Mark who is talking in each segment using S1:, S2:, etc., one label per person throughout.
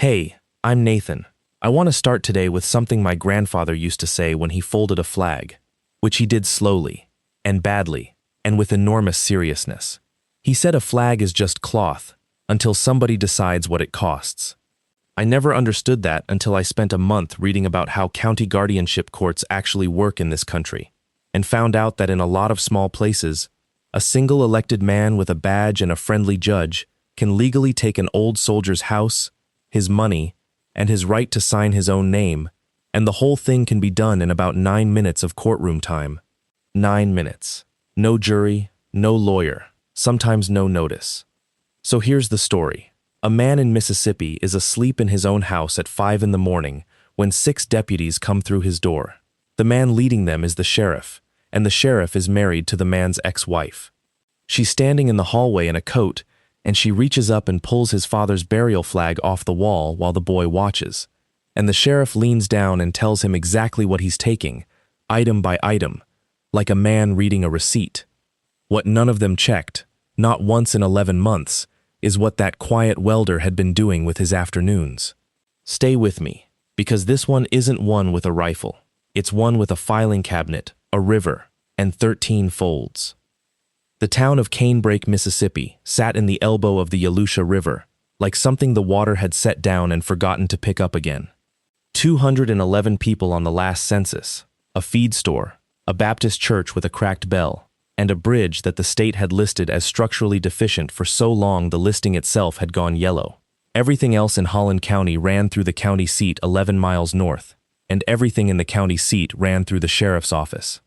S1: Hey, I'm Nathan. I want to start today with something my grandfather used to say when he folded a flag, which he did slowly, and badly, and with enormous seriousness. He said a flag is just cloth, until somebody decides what it costs. I never understood that until I spent a month reading about how county guardianship courts actually work in this country, and found out that in a lot of small places, a single elected man with a badge and a friendly judge can legally take an old soldier's house, his money, and his right to sign his own name, and the whole thing can be done in about 9 minutes of courtroom time. 9 minutes. No jury, no lawyer, sometimes no notice. So here's the story. A man in Mississippi is asleep in his own house at 5 in the morning when 6 deputies come through his door. The man leading them is the sheriff, and the sheriff is married to the man's ex-wife. She's standing in the hallway in a coat, and she reaches up and pulls his father's burial flag off the wall while the boy watches. And the sheriff leans down and tells him exactly what he's taking, item by item, like a man reading a receipt. What none of them checked, not once in 11 months, is what that quiet welder had been doing with his afternoons. Stay with me, because this one isn't one with a rifle. It's one with a filing cabinet, a river, and 13 folds. The town of Canebrake, Mississippi, sat in the elbow of the Yalusha River, like something the water had set down and forgotten to pick up again. 211 people on the last census, a feed store, a Baptist church with a cracked bell, and a bridge that the state had listed as structurally deficient for so long the listing itself had gone yellow. Everything else in Holland County ran through the county seat 11 miles north, and everything in the county seat ran through the sheriff's office.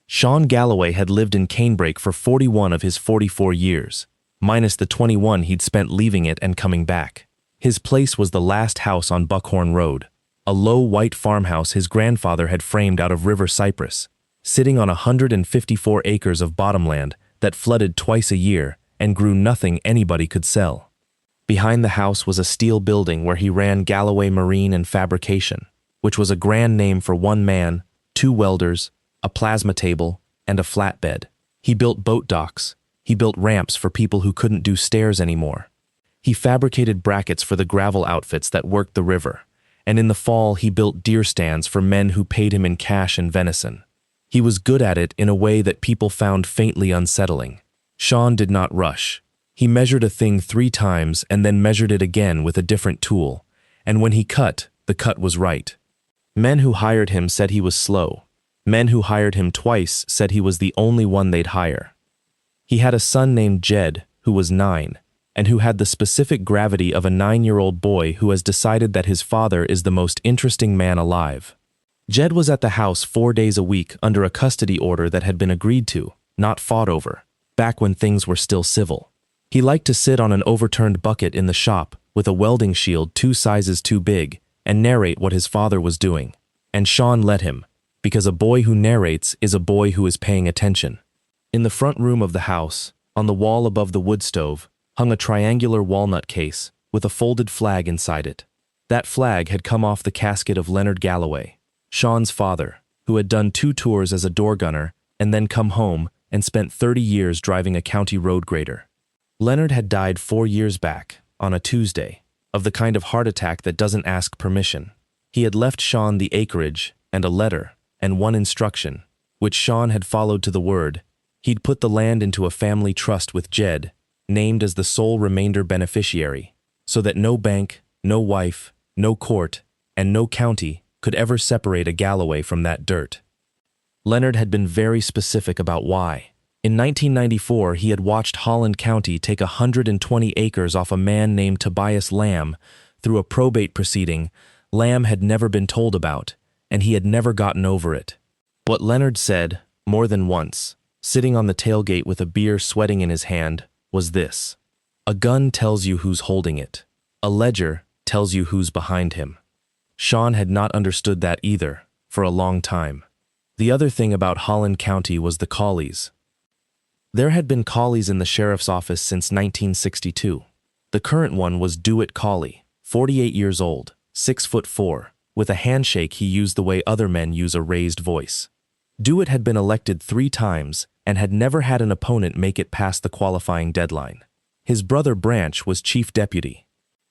S1: Sean Galloway had lived in Canebrake for 41 of his 44 years, minus the 21 he'd spent leaving it and coming back. His place was the last house on Buckhorn Road, a low white farmhouse his grandfather had framed out of river cypress, sitting on 154 acres of bottomland that flooded twice a year and grew nothing anybody could sell. Behind the house was a steel building where he ran Galloway Marine and Fabrication, which was a grand name for one man, 2 welders, a plasma table, and a flatbed. He built boat docks. He built ramps for people who couldn't do stairs anymore. He fabricated brackets for the gravel outfits that worked the river, and in the fall he built deer stands for men who paid him in cash and venison. He was good at it in a way that people found faintly unsettling. Sean did not rush. He measured a thing 3 times and then measured it again with a different tool, and when he cut, the cut was right. Men who hired him said he was slow. Men who hired him twice said he was the only one they'd hire. He had a son named Jed, who was 9, and who had the specific gravity of a 9-year-old boy who has decided that his father is the most interesting man alive. Jed was at the house 4 days a week under a custody order that had been agreed to, not fought over, back when things were still civil. He liked to sit on an overturned bucket in the shop with a welding shield 2 sizes too big and narrate what his father was doing. And Sean let him, because a boy who narrates is a boy who is paying attention. In the front room of the house, on the wall above the wood stove, hung a triangular walnut case with a folded flag inside it. That flag had come off the casket of Leonard Galloway, Sean's father, who had done 2 tours as a door gunner and then come home and spent 30 years driving a county road grader. Leonard had died 4 years back, on a Tuesday, of the kind of heart attack that doesn't ask permission. He had left Sean the acreage and a letter and 1 instruction, which Sean had followed to the word. He'd put the land into a family trust with Jed, named as the sole remainder beneficiary, so that no bank, no wife, no court, and no county could ever separate a Galloway from that dirt. Leonard had been very specific about why. In 1994, he had watched Holland County take 120 acres off a man named Tobias Lamb through a probate proceeding Lamb had never been told about, and he had never gotten over it. What Leonard said, more than once, sitting on the tailgate with a beer sweating in his hand, was this: "A gun tells you who's holding it. A ledger tells you who's behind him." Sean had not understood that either, for a long time. The other thing about Holland County was the collies. There had been collies in the sheriff's office since 1962. The current one was Dewitt Collie, 48 years old, 6'4". With a handshake he used the way other men use a raised voice. Dewitt had been elected 3 times and had never had an opponent make it past the qualifying deadline. His brother Branch was chief deputy.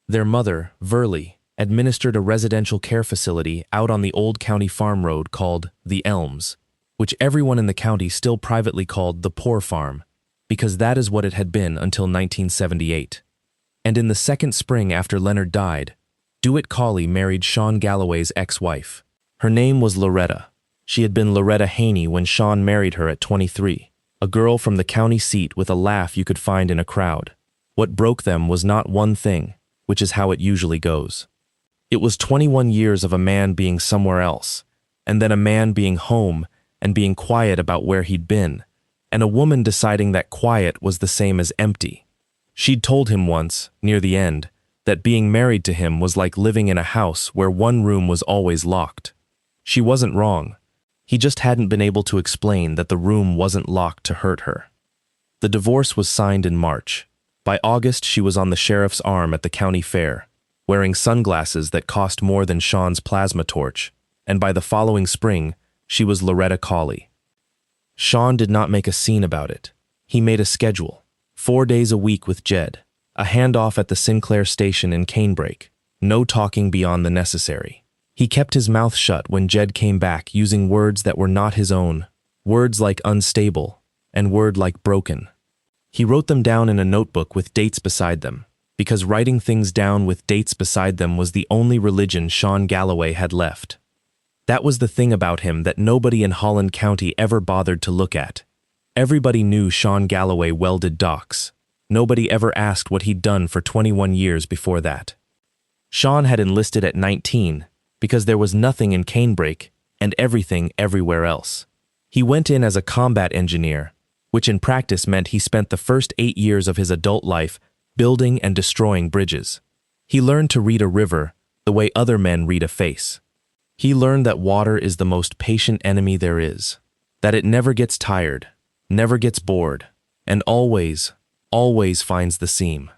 S1: Their mother, Verley, administered a residential care facility out on the old county farm road called the Elms, which everyone in the county still privately called the Poor Farm, because that is what it had been until 1978. And in the second spring after Leonard died, DeWitt Cawley married Sean Galloway's ex-wife. Her name was Loretta. She had been Loretta Haney when Sean married her at 23, a girl from the county seat with a laugh you could find in a crowd. What broke them was not one thing, which is how it usually goes. It was 21 years of a man being somewhere else, and then a man being home and being quiet about where he'd been, and a woman deciding that quiet was the same as empty. She'd told him once, near the end, that being married to him was like living in a house where one room was always locked. She wasn't wrong. He just hadn't been able to explain that the room wasn't locked to hurt her. The divorce was signed in March. By August, she was on the sheriff's arm at the county fair, wearing sunglasses that cost more than Sean's plasma torch, and by the following spring, she was Loretta Cawley. Sean did not make a scene about it. He made a schedule, 4 days a week with Jed, a handoff at the Sinclair station in Canebrake, no talking beyond the necessary. He kept his mouth shut when Jed came back using words that were not his own, words like unstable, and word like broken. He wrote them down in a notebook with dates beside them, because writing things down with dates beside them was the only religion Sean Galloway had left. That was the thing about him that nobody in Holland County ever bothered to look at. Everybody knew Sean Galloway welded docks. Nobody ever asked what he'd done for 21 years before that. Sean had enlisted at 19 because there was nothing in Canebrake and everything everywhere else. He went in as a combat engineer, which in practice meant he spent the first 8 years of his adult life building and destroying bridges. He learned to read a river the way other men read a face. He learned that water is the most patient enemy there is, that it never gets tired, never gets bored, and always finds the seam.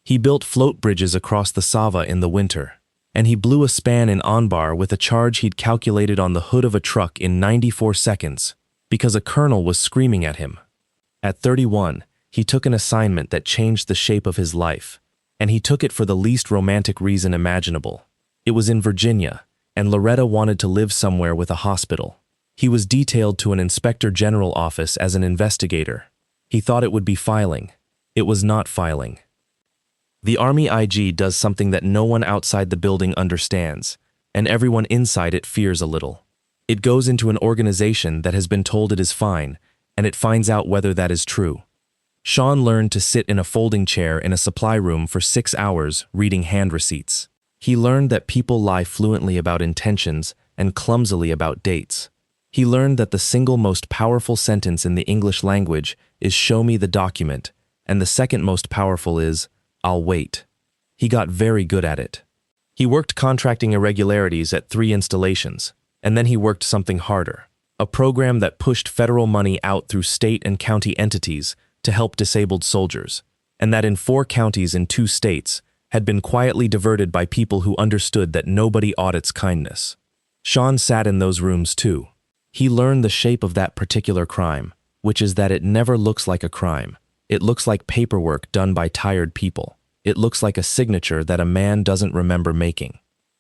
S1: He built float bridges across the Sava in the winter, and he blew a span in Anbar with a charge he'd calculated on the hood of a truck in 94 seconds because a colonel was screaming at him. At 31, he took an assignment that changed the shape of his life, and he took it for the least romantic reason imaginable. It was in Virginia, and Loretta wanted to live somewhere with a hospital. He was detailed to an inspector general office as an investigator. He thought it would be filing. It was not filing. The Army IG does something that no one outside the building understands, and everyone inside it fears a little. It goes into an organization that has been told it is fine, and it finds out whether that is true. Sean learned to sit in a folding chair in a supply room for 6 hours reading hand receipts. He learned that people lie fluently about intentions and clumsily about dates. He learned that the single most powerful sentence in the English language is "show me the document," and the second most powerful is "I'll wait." He got very good at it. He worked contracting irregularities at 3 installations, and then he worked something harder, a program that pushed federal money out through state and county entities to help disabled soldiers, and that in 4 counties in 2 states had been quietly diverted by people who understood that nobody audits kindness. Sean sat in those rooms too. He learned the shape of that particular crime, which is that it never looks like a crime. It looks like paperwork done by tired people. It looks like a signature that a man doesn't remember making.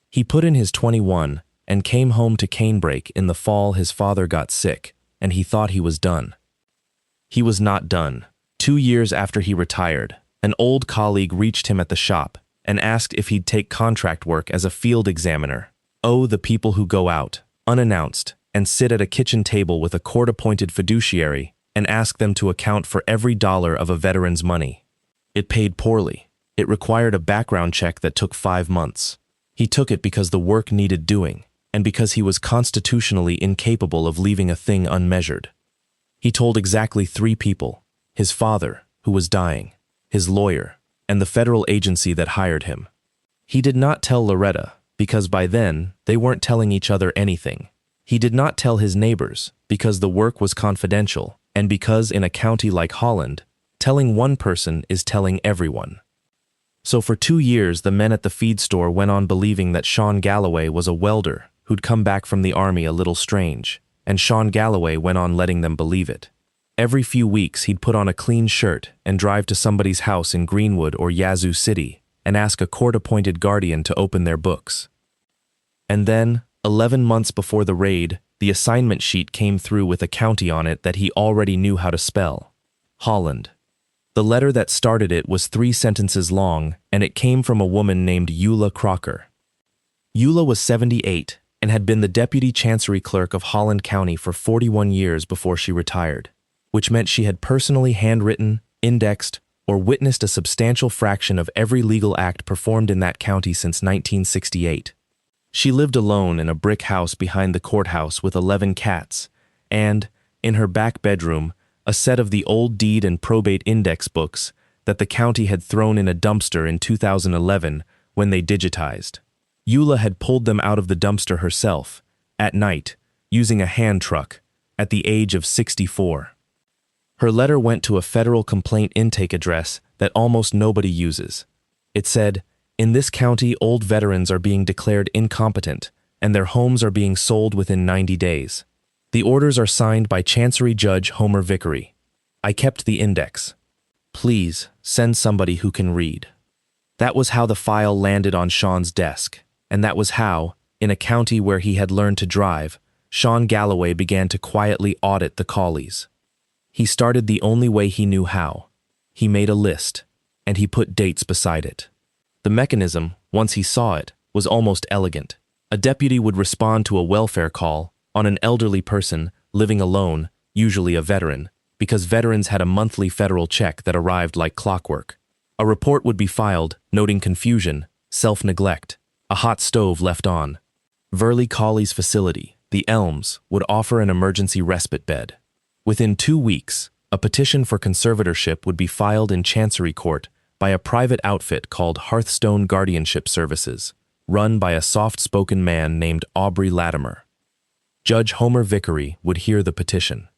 S1: He put in his 21 and came home to Canebrake in the fall. His father got sick, and he thought he was done. He was not done. 2 years after he retired, an old colleague reached him at the shop and asked if he'd take contract work as a field examiner. Oh, the people who go out, unannounced, and sit at a kitchen table with a court-appointed fiduciary and ask them to account for every dollar of a veteran's money. It paid poorly. It required a background check that took 5 months. He took it because the work needed doing, and because he was constitutionally incapable of leaving a thing unmeasured. He told exactly 3 people: his father, who was dying, his lawyer, and the federal agency that hired him. He did not tell Loretta, because by then they weren't telling each other anything. He did not tell his neighbors, because the work was confidential, and because in a county like Holland, telling one person is telling everyone. So for 2 years, the men at the feed store went on believing that Sean Galloway was a welder who'd come back from the army a little strange, and Sean Galloway went on letting them believe it. Every few weeks, he'd put on a clean shirt and drive to somebody's house in Greenwood or Yazoo City and ask a court-appointed guardian to open their books. And then, 11 months before the raid, the assignment sheet came through with a county on it that he already knew how to spell: Holland. The letter that started it was 3 sentences long, and it came from a woman named Eula Crocker. Eula was 78 and had been the deputy chancery clerk of Holland County for 41 years before she retired, which meant she had personally handwritten, indexed, or witnessed a substantial fraction of every legal act performed in that county since 1968. She lived alone in a brick house behind the courthouse with 11 cats, and, in her back bedroom, a set of the old deed and probate index books that the county had thrown in a dumpster in 2011 when they digitized. Eula had pulled them out of the dumpster herself, at night, using a hand truck, at the age of 64. Her letter went to a federal complaint intake address that almost nobody uses. It said, "In this county, old veterans are being declared incompetent, and their homes are being sold within 90 days. The orders are signed by Chancery Judge Homer Vickery. I kept the index. Please send somebody who can read." That was how the file landed on Sean's desk, and that was how, in a county where he had learned to drive, Sean Galloway began to quietly audit the collies. He started the only way he knew how. He made a list, and he put dates beside it. The mechanism, once he saw it, was almost elegant. A deputy would respond to a welfare call on an elderly person living alone, usually a veteran, because veterans had a monthly federal check that arrived like clockwork. A report would be filed, noting confusion, self-neglect, a hot stove left on. Verley Colley's facility, the Elms, would offer an emergency respite bed. Within 2 weeks, a petition for conservatorship would be filed in Chancery Court by a private outfit called Hearthstone Guardianship Services, run by a soft-spoken man named Aubrey Latimer. Judge Homer Vickery would hear the petition.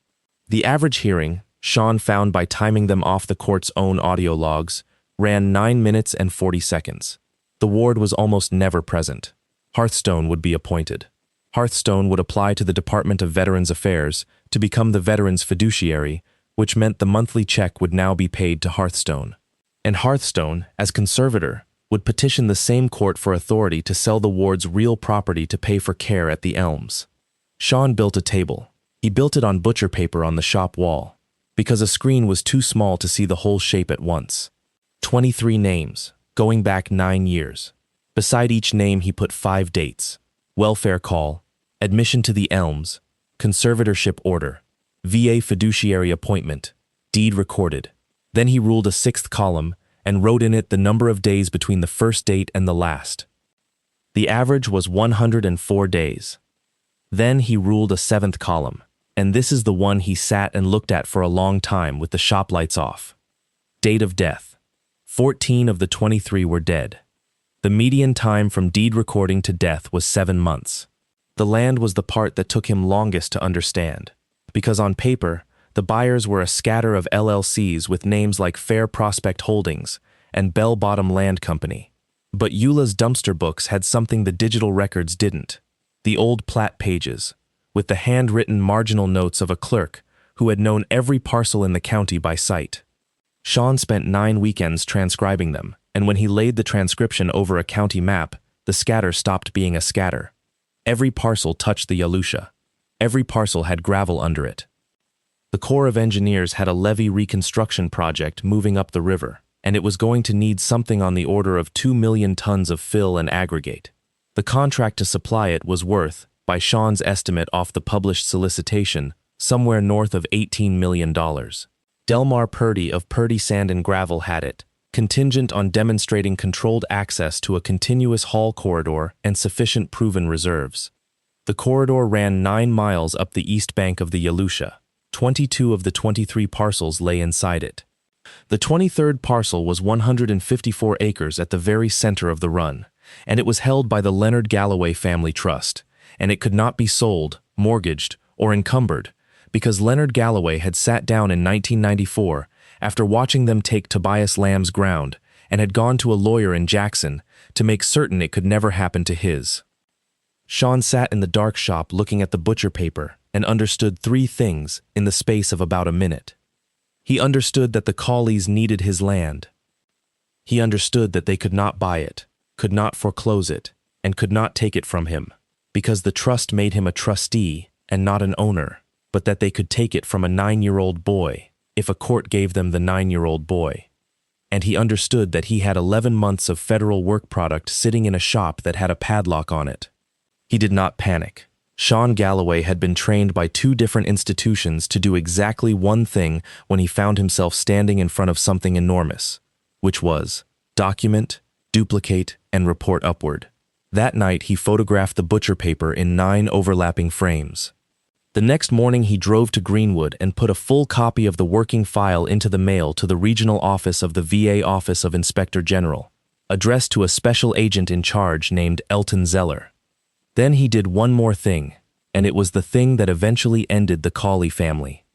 S1: The average hearing, Sean found by timing them off the court's own audio logs, ran 9 minutes and 40 seconds. The ward was almost never present. Hearthstone would be appointed. Hearthstone would apply to the Department of Veterans Affairs to become the veterans' fiduciary, which meant the monthly check would now be paid to Hearthstone. And Hearthstone, as conservator, would petition the same court for authority to sell the ward's real property to pay for care at the Elms. Sean built a table. He built it on butcher paper on the shop wall, because a screen was too small to see the whole shape at once. 23 names, going back 9 years. Beside each name he put 5 dates: welfare call, admission to the Elms, conservatorship order, VA fiduciary appointment, deed recorded. Then he ruled a 6th column and wrote in it the number of days between the first date and the last. The average was 104 days. Then he ruled a 7th column, and this is the one he sat and looked at for a long time with the shop lights off. Date of death. 14 of the 23 were dead. The median time from deed recording to death was 7 months. The land was the part that took him longest to understand, because on paper, the buyers were a scatter of LLCs with names like Fair Prospect Holdings and Bell Bottom Land Company. But Eula's dumpster books had something the digital records didn't: the old plat pages, with the handwritten marginal notes of a clerk who had known every parcel in the county by sight. Sean spent 9 weekends transcribing them, and when he laid the transcription over a county map, the scatter stopped being a scatter. Every parcel touched the Yalusha. Every parcel had gravel under it. The Corps of Engineers had a levee reconstruction project moving up the river, and it was going to need something on the order of 2 million tons of fill and aggregate. The contract to supply it was worth, by Sean's estimate off the published solicitation, somewhere north of $18 million. Delmar Purdy of Purdy Sand and Gravel had it, contingent on demonstrating controlled access to a continuous haul corridor and sufficient proven reserves. The corridor ran 9 miles up the east bank of the Yalusha. 22 of the 23 parcels lay inside it. The 23rd parcel was 154 acres at the very center of the run, and it was held by the Leonard Galloway Family Trust, and it could not be sold, mortgaged, or encumbered, because Leonard Galloway had sat down in 1994 after watching them take Tobias Lamb's ground and had gone to a lawyer in Jackson to make certain it could never happen to his. Sean sat in the dark shop looking at the butcher paper and understood 3 things in the space of about a minute. He understood that the Collies needed his land. He understood that they could not buy it, could not foreclose it, and could not take it from him, because the trust made him a trustee and not an owner, but that they could take it from a 9-year-old boy if a court gave them the 9-year-old boy. And he understood that he had 11 months of federal work product sitting in a shop that had a padlock on it. He did not panic. Sean Galloway had been trained by 2 different institutions to do exactly one thing when he found himself standing in front of something enormous, which was document, duplicate, and report upward. That night, he photographed the butcher paper in 9 overlapping frames. The next morning, he drove to Greenwood and put a full copy of the working file into the mail to the regional office of the VA Office of Inspector General, addressed to a special agent in charge named Elton Zeller. Then he did one more thing, and it was the thing that eventually ended the Cawley family.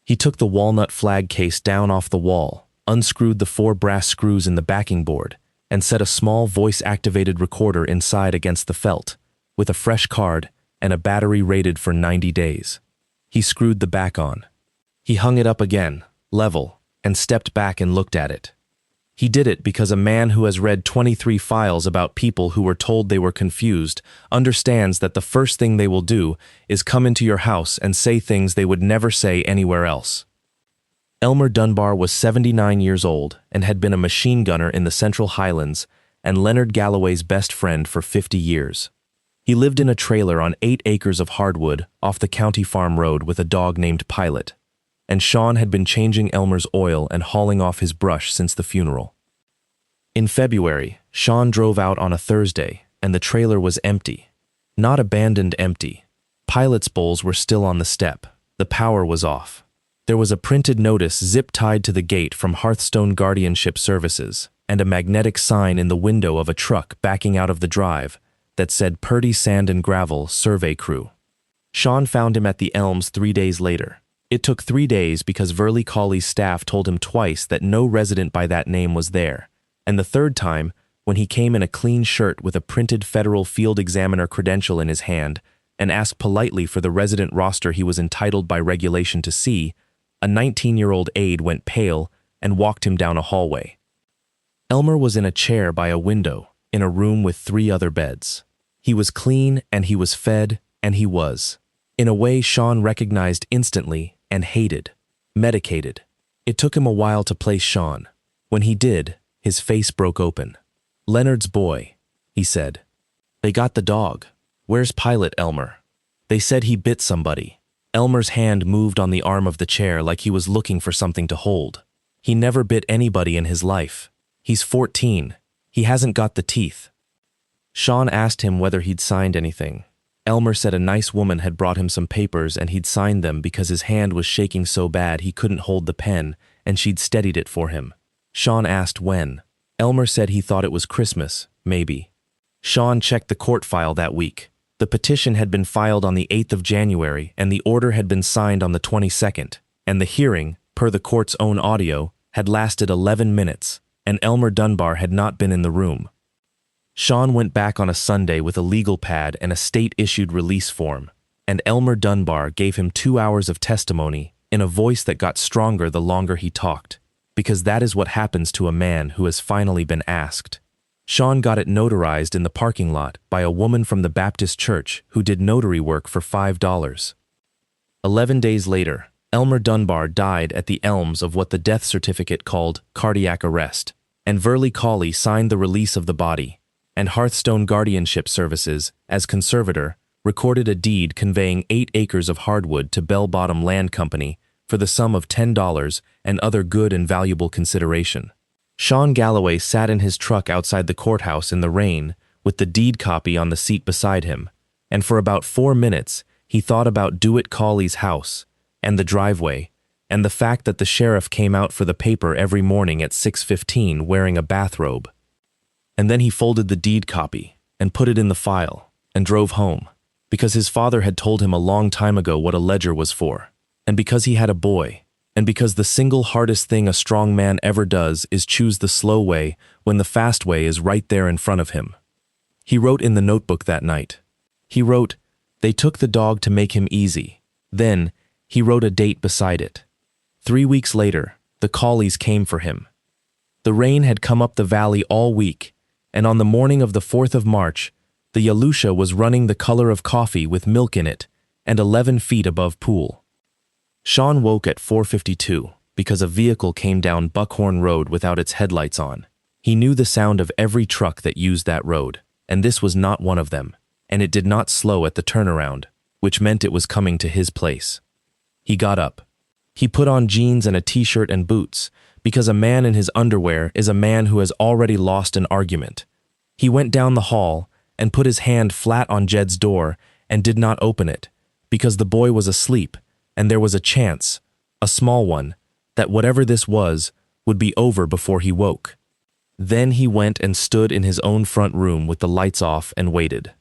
S1: He took the walnut flag case down off the wall, unscrewed the 4 brass screws in the backing board, and set a small voice-activated recorder inside against the felt, with a fresh card and a battery rated for 90 days. He screwed the back on. He hung it up again, level, and stepped back and looked at it. He did it because a man who has read 23 files about people who were told they were confused understands that the first thing they will do is come into your house and say things they would never say anywhere else. Elmer Dunbar was 79 years old and had been a machine gunner in the Central Highlands and Leonard Galloway's best friend for 50 years. He lived in a trailer on 8 acres of hardwood off the county farm road with a dog named Pilot, and Sean had been changing Elmer's oil and hauling off his brush since the funeral. In February, Sean drove out on a Thursday, and the trailer was empty. Not abandoned empty. Pilot's bowls were still on the step. The power was off. There was a printed notice zip-tied to the gate from Hearthstone Guardianship Services and a magnetic sign in the window of a truck backing out of the drive that said Purdy Sand and Gravel Survey Crew. Sean found him at the Elms 3 days later. It took 3 days because Verley Cawley's staff told him twice that no resident by that name was there, and the third time, when he came in a clean shirt with a printed federal field examiner credential in his hand and asked politely for the resident roster he was entitled by regulation to see, a 19-year-old aide went pale and walked him down a hallway. Elmer was in a chair by a window, in a room with 3 other beds. He was clean, and he was fed, and he was, in a way Sean recognized instantly and hated, medicated. It took him a while to place Sean. When he did, his face broke open. "Leonard's boy," he said. "They got the dog. Where's Pilot, Elmer?" "They said he bit somebody." Elmer's hand moved on the arm of the chair like he was looking for something to hold. "He never bit anybody in his life. He's 14. He hasn't got the teeth." Sean asked him whether he'd signed anything. Elmer said a nice woman had brought him some papers and he'd signed them because his hand was shaking so bad he couldn't hold the pen, and she'd steadied it for him. Sean asked when. Elmer said he thought it was Christmas, maybe. Sean checked the court file that week. The petition had been filed on the 8th of January, and the order had been signed on the 22nd, and the hearing, per the court's own audio, had lasted 11 minutes, and Elmer Dunbar had not been in the room. Sean went back on a Sunday with a legal pad and a state-issued release form, and Elmer Dunbar gave him 2 hours of testimony in a voice that got stronger the longer he talked, because that is what happens to a man who has finally been asked. Sean got it notarized in the parking lot by a woman from the Baptist church who did notary work for $5. 11 days later, Elmer Dunbar died at the Elms of what the death certificate called cardiac arrest, and Verley Cawley signed the release of the body, and Hearthstone Guardianship Services, as conservator, recorded a deed conveying 8 acres of hardwood to Bell Bottom Land Company for the sum of $10 and other good and valuable consideration. Sean Galloway sat in his truck outside the courthouse in the rain with the deed copy on the seat beside him, and for about 4 minutes he thought about DeWitt Cawley's house and the driveway and the fact that the sheriff came out for the paper every morning at 6:15 wearing a bathrobe. And then he folded the deed copy and put it in the file and drove home, because his father had told him a long time ago what a ledger was for, and because he had a boy, and because the single hardest thing a strong man ever does is choose the slow way when the fast way is right there in front of him. He wrote in the notebook that night. He wrote, "They took the dog to make him easy." Then, he wrote a date beside it. 3 weeks later, the Cawleys came for him. The rain had come up the valley all week, and on the morning of the 4th of March, the Yalusha was running the color of coffee with milk in it and 11 feet above pool. Sean woke at 4:52 because a vehicle came down Buckhorn Road without its headlights on. He knew the sound of every truck that used that road, and this was not one of them, and it did not slow at the turnaround, which meant it was coming to his place. He got up. He put on jeans and a t-shirt and boots, because a man in his underwear is a man who has already lost an argument. He went down the hall and put his hand flat on Jed's door and did not open it, because the boy was asleep, and there was a chance, a small one, that whatever this was would be over before he woke. Then he went and stood in his own front room with the lights off and waited.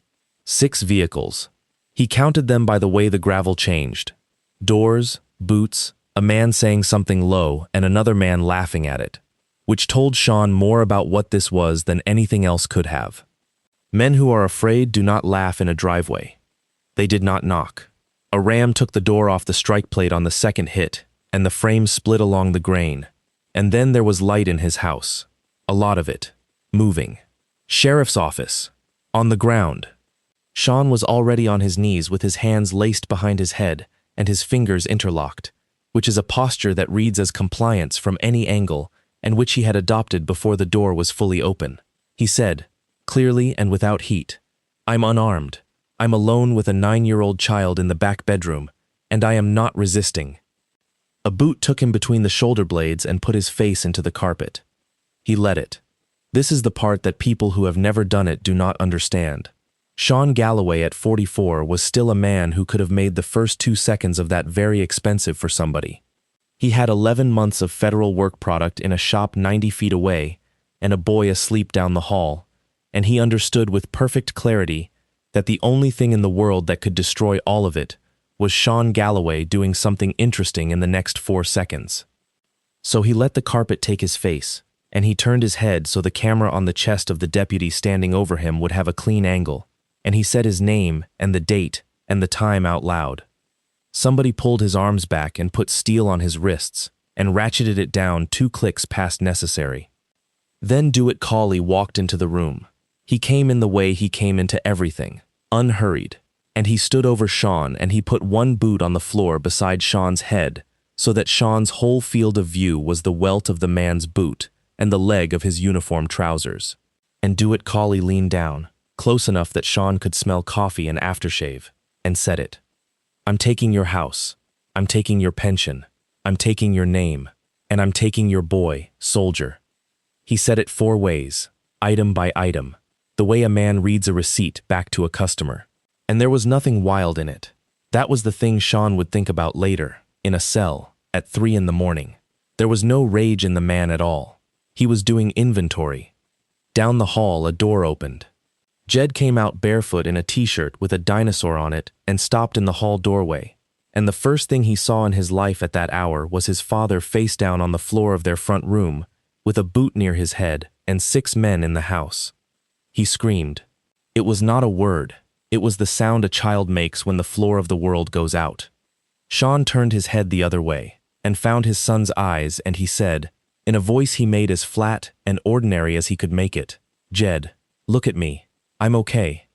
S1: 6 vehicles. He counted them by the way the gravel changed. Doors, boots, a man saying something low and another man laughing at it, which told Sean more about what this was than anything else could have. Men who are afraid do not laugh in a driveway. They did not knock. A ram took the door off the strike plate on the second hit, and the frame split along the grain. And then there was light in his house. A lot of it. Moving. Sheriff's office. On the ground. Sean was already on his knees with his hands laced behind his head and his fingers interlocked, which is a posture that reads as compliance from any angle and which he had adopted before the door was fully open. He said, clearly and without heat, "I'm unarmed. I'm alone with a 9-year-old child in the back bedroom, and I am not resisting." A boot took him between the shoulder blades and put his face into the carpet. He let it. This is the part that people who have never done it do not understand. Sean Galloway at 44 was still a man who could have made the first 2 seconds of that very expensive for somebody. He had 11 months of federal work product in a shop 90 feet away and a boy asleep down the hall, and he understood with perfect clarity that the only thing in the world that could destroy all of it was Sean Galloway doing something interesting in the next 4 seconds. So he let the carpet take his face, and he turned his head so the camera on the chest of the deputy standing over him would have a clean angle, and he said his name and the date and the time out loud. Somebody pulled his arms back and put steel on his wrists and ratcheted it down 2 clicks past necessary. Then Dewitt Cawley walked into the room. He came in the way he came into everything, unhurried, and he stood over Sean and he put one boot on the floor beside Sean's head so that Sean's whole field of view was the welt of the man's boot and the leg of his uniform trousers. And Dewitt Cawley leaned down, close enough that Sean could smell coffee and aftershave, and said it. "I'm taking your house. I'm taking your pension. I'm taking your name. And I'm taking your boy, soldier." He said it 4 ways, item by item, the way a man reads a receipt back to a customer. And there was nothing wild in it. That was the thing Sean would think about later, in a cell, at 3 in the morning. There was no rage in the man at all. He was doing inventory. Down the hall, a door opened. Jed came out barefoot in a t-shirt with a dinosaur on it and stopped in the hall doorway. And the first thing he saw in his life at that hour was his father face down on the floor of their front room, with a boot near his head and 6 men in the house. He screamed. It was not a word. It was the sound a child makes when the floor of the world goes out. Sean turned his head the other way and found his son's eyes, and he said, in a voice he made as flat and ordinary as he could make it, "Jed, look at me. I'm okay.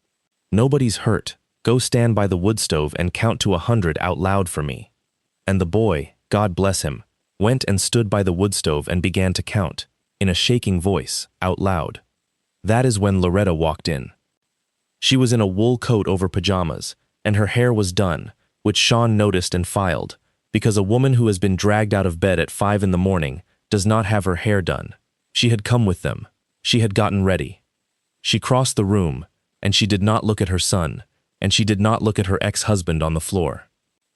S1: Nobody's hurt. Go stand by the woodstove and count to 100 out loud for me." And the boy, God bless him, went and stood by the woodstove and began to count, in a shaking voice, out loud. That is when Loretta walked in. She was in a wool coat over pajamas, and her hair was done, which Sean noticed and filed, because a woman who has been dragged out of bed at 5 in the morning does not have her hair done. She had come with them. She had gotten ready. She crossed the room, and she did not look at her son, and she did not look at her ex-husband on the floor.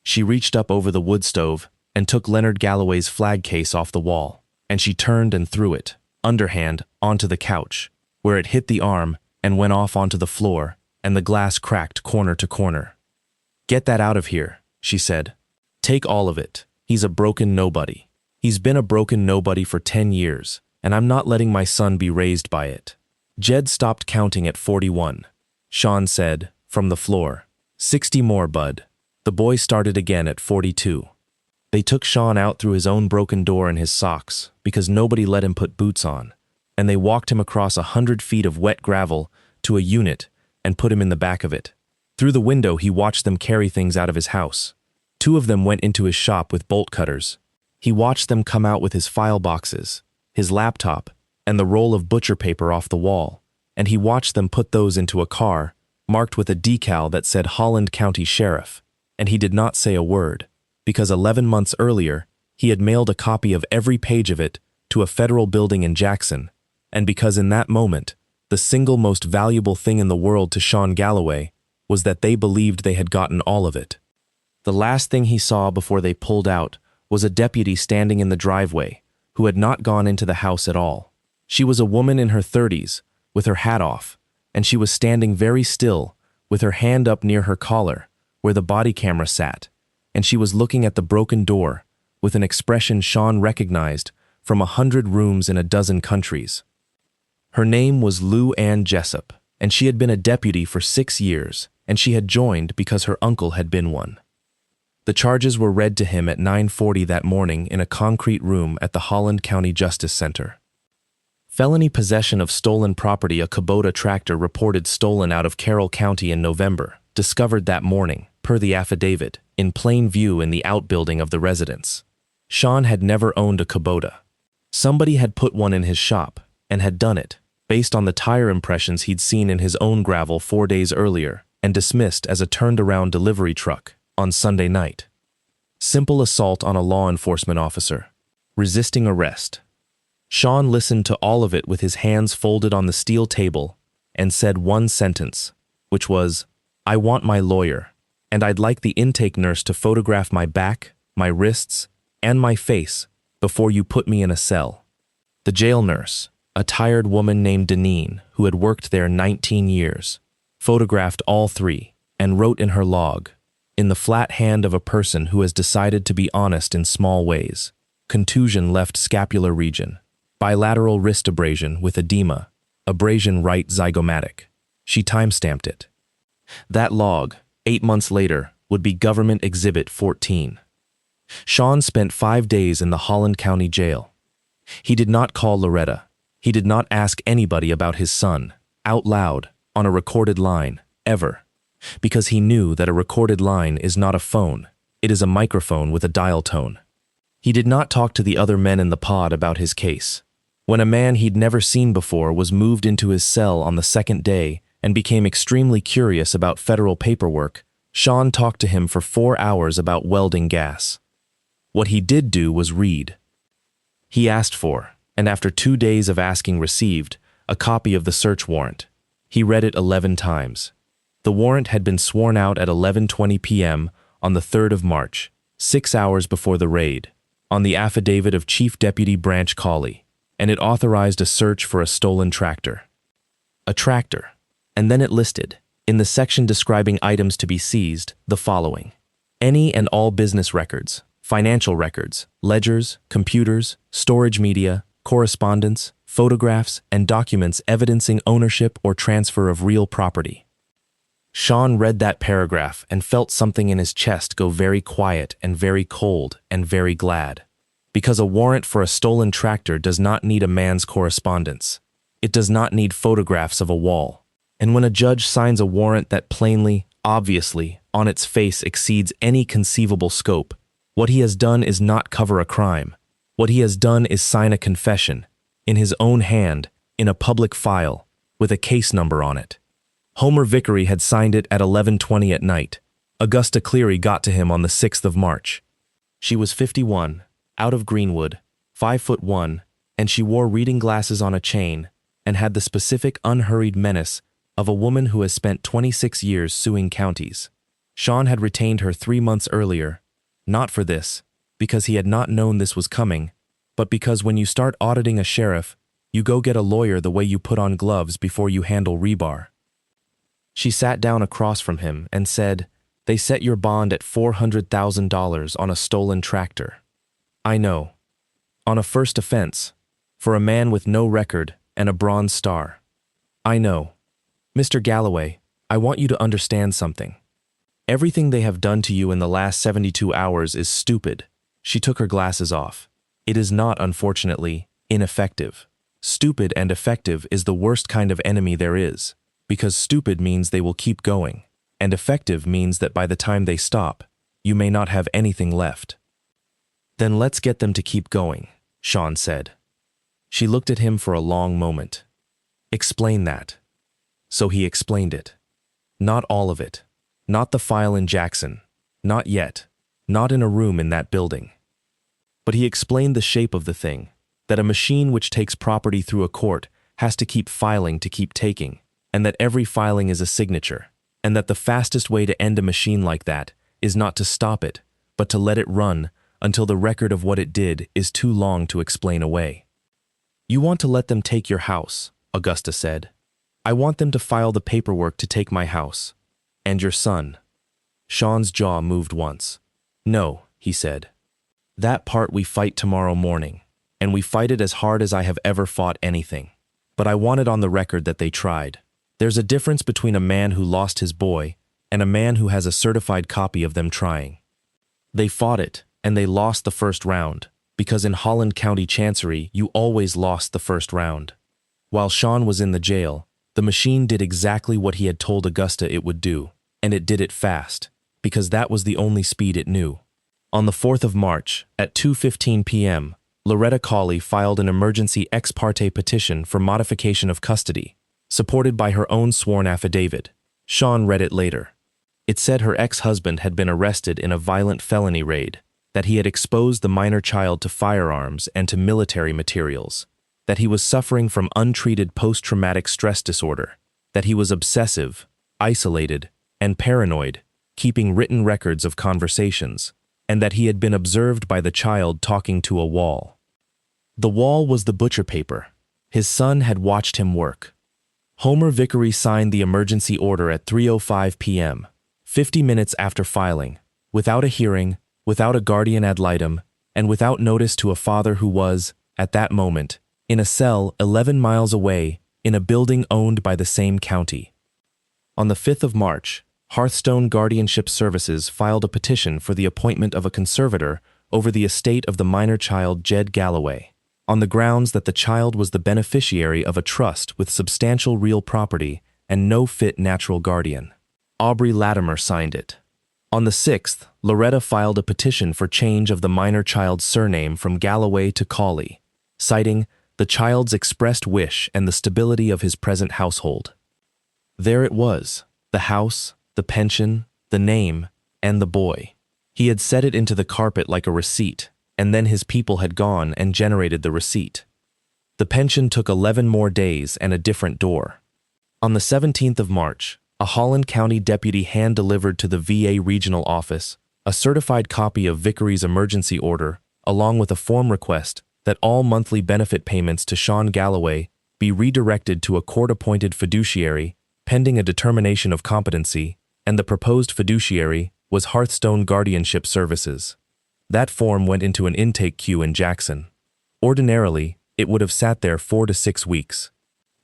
S1: She reached up over the wood stove and took Leonard Galloway's flag case off the wall, and she turned and threw it, underhand, onto the couch, where it hit the arm and went off onto the floor, and the glass cracked corner to corner. "Get that out of here," she said. "Take all of it. He's a broken nobody. He's been a broken nobody for 10 years, and I'm not letting my son be raised by it." Jed stopped counting at 41. Sean said, from the floor, 60 more, bud." The boy started again at 42. They took Sean out through his own broken door in his socks because nobody let him put boots on, and they walked him across 100 feet of wet gravel to a unit and put him in the back of it. Through the window, he watched them carry things out of his house. 2 of them went into his shop with bolt cutters. He watched them come out with his file boxes, his laptop, and the roll of butcher paper off the wall, and he watched them put those into a car marked with a decal that said Holland County Sheriff, and he did not say a word, because 11 months earlier, he had mailed a copy of every page of it to a federal building in Jackson, and because in that moment, the single most valuable thing in the world to Sean Galloway was that they believed they had gotten all of it. The last thing he saw before they pulled out was a deputy standing in the driveway who had not gone into the house at all. She was a woman in her 30s, with her hat off, and she was standing very still with her hand up near her collar, where the body camera sat, and she was looking at the broken door with an expression Sean recognized from 100 rooms in a dozen countries. Her name was Lou Ann Jessup, and she had been a deputy for 6 years, and she had joined because her uncle had been one. The charges were read to him at 9:40 that morning in a concrete room at the Holland County Justice Center. Felony possession of stolen property. A Kubota tractor reported stolen out of Carroll County in November, discovered that morning, per the affidavit, in plain view in the outbuilding of the residence. Sean had never owned a Kubota. Somebody had put one in his shop, and had done it, based on the tire impressions he'd seen in his own gravel 4 days earlier, and dismissed as a turned-around delivery truck on Sunday night. Simple assault on a law enforcement officer. Resisting arrest. Sean listened to all of it with his hands folded on the steel table and said one sentence, which was, "I want my lawyer, and I'd like the intake nurse to photograph my back, my wrists, and my face before you put me in a cell." The jail nurse, a tired woman named Deneen, who had worked there 19 years, photographed all 3 and wrote in her log, "In the flat hand of a person who has decided to be honest in small ways. Contusion left scapular region. Bilateral wrist abrasion with edema. Abrasion right zygomatic." She timestamped it. That log, 8 months later, would be Government Exhibit 14. Sean spent 5 days in the Holland County Jail. He did not call Loretta. He did not ask anybody about his son, out loud, on a recorded line, ever, because he knew that a recorded line is not a phone, it is a microphone with a dial tone. He did not talk to the other men in the pod about his case. When a man he'd never seen before was moved into his cell on the second day and became extremely curious about federal paperwork, Sean talked to him for 4 hours about welding gas. What he did do was read. He asked for, and after 2 days of asking received, a copy of the search warrant. He read it 11 times. The warrant had been sworn out at 11:20 p.m. on the 3rd of March, 6 hours before the raid, on the affidavit of Chief Deputy Branch Cawley, and it authorized a search for a stolen tractor. A tractor. And then it listed, in the section describing items to be seized, the following: any and all business records, financial records, ledgers, computers, storage media, correspondence, photographs, and documents evidencing ownership or transfer of real property. Sean read that paragraph and felt something in his chest go very quiet and very cold and very glad. Because a warrant for a stolen tractor does not need a man's correspondence. It does not need photographs of a wall. And when a judge signs a warrant that plainly, obviously, on its face exceeds any conceivable scope, what he has done is not cover a crime. What he has done is sign a confession, in his own hand, in a public file, with a case number on it. Homer Vickery had signed it at 11:20 at night. Augusta Cleary got to him on the 6th of March. She was 51, out of Greenwood, 5'1", and she wore reading glasses on a chain and had the specific unhurried menace of a woman who has spent 26 years suing counties. Sean had retained her 3 months earlier, not for this, because he had not known this was coming, but because when you start auditing a sheriff, you go get a lawyer the way you put on gloves before you handle rebar. She sat down across from him and said, "They set your bond at $400,000 on a stolen tractor." "I know. On a first offense, for a man with no record and a Bronze Star. I know. Mr. Galloway, I want you to understand something. Everything they have done to you in the last 72 hours is stupid, She took her glasses off. It is not, unfortunately, ineffective. Stupid and effective is the worst kind of enemy there is, because stupid means they will keep going, and effective means that by the time they stop, you may not have anything left. Then let's get them to keep going, Sean said. She looked at him for a long moment. Explain that. So he explained it. Not all of it. Not the file in Jackson. Not yet. Not in a room in that building. But he explained the shape of the thing, that a machine which takes property through a court has to keep filing to keep taking, and that every filing is a signature, and that the fastest way to end a machine like that is not to stop it, but to let it run until the record of what it did is too long to explain away. You want to let them take your house, Augusta said. I want them to file the paperwork to take my house. And your son. Sean's jaw moved once. No, he said. That part we fight tomorrow morning, and we fight it as hard as I have ever fought anything. But I want it on the record that they tried. There's a difference between a man who lost his boy and a man who has a certified copy of them trying. They fought it, and they lost the first round, because in Holland County Chancery you always lost the first round. While Sean was in the jail, the machine did exactly what he had told Augusta it would do, and it did it fast, because that was the only speed it knew. On the 4th of March, at 2:15 p.m., Loretta Cawley filed an emergency ex parte petition for modification of custody, supported by her own sworn affidavit. Sean read it later. It said her ex-husband had been arrested in a violent felony raid, that he had exposed the minor child to firearms and to military materials, that he was suffering from untreated post-traumatic stress disorder, that he was obsessive, isolated, and paranoid, keeping written records of conversations, and that he had been observed by the child talking to a wall. The wall was the butcher paper. His son had watched him work. Homer Vickery signed the emergency order at 3:05 p.m., 50 minutes after filing, without a hearing, without a guardian ad litem, and without notice to a father who was, at that moment, in a cell 11 miles away in a building owned by the same county. On the 5th of March, Hearthstone Guardianship Services filed a petition for the appointment of a conservator over the estate of the minor child Jed Galloway, on the grounds that the child was the beneficiary of a trust with substantial real property and no fit natural guardian. Aubrey Latimer signed it. On the 6th, Loretta filed a petition for change of the minor child's surname from Galloway to Cawley, citing the child's expressed wish and the stability of his present household. There it was, the house, the pension, the name, and the boy. He had set it into the carpet like a receipt, and then his people had gone and generated the receipt. The pension took 11 more days and a different door. On the 17th of March, a Holland County deputy hand-delivered to the VA regional office a certified copy of Vickery's emergency order, along with a form request that all monthly benefit payments to Sean Galloway be redirected to a court-appointed fiduciary pending a determination of competency, and the proposed fiduciary was Hearthstone Guardianship Services. That form went into an intake queue in Jackson. Ordinarily, it would have sat there 4 to 6 weeks.